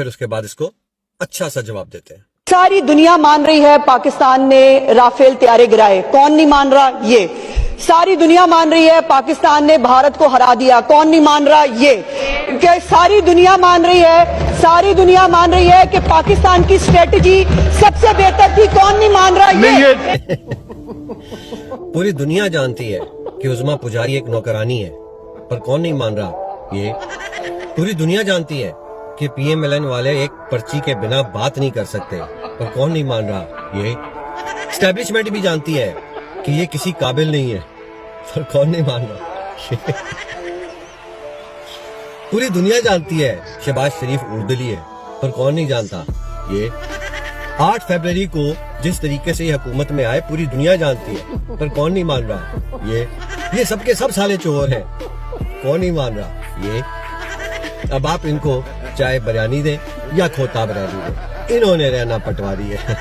پھر اس کے بعد اس کو اچھا سا جواب دیتے ہیں۔ ساری دنیا مان رہی ہے پاکستان نے رافیل طیارے گرائے، کون نہیں مان رہا؟ یہ ساری دنیا مان رہی ہے پاکستان نے بھارت کو ہرا دیا، کون نہیں مان رہا؟ یہ کہ ساری دنیا مان رہی ہے کہ پاکستان کی اسٹریٹجی سب سے بہتر تھی، کون نہیں مان رہا؟ یہ پوری دنیا جانتی ہے کہ عظما پجاری ایک نوکرانی ہے، پر کون نہیں مان رہا؟ یہ پوری دنیا جانتی ہے کہ پی ایم ایل این والے ایک پرچی کے بنا بات نہیں کر سکتے، پر کون نہیں مان رہا؟ یہ اسٹیبلشمنٹ بھی جانتی ہے کہ یہ کسی قابل نہیں ہے، پر کون نہیں مان رہا؟ پوری دنیا جانتی ہے شہباز شریف اردلی ہے، پر کون نہیں جانتا؟ یہ 8 فروری کو جس طریقے سے یہ حکومت میں آئے پوری دنیا جانتی ہے، پر کون نہیں مان رہا؟ یہ سب کے سب سالے چور ہیں، کون نہیں مان رہا؟ یہ اب آپ ان کو چاہے بریانی دیں یا کھوتا بریانی دیں، انہوں نے رہنا پٹواری ہے۔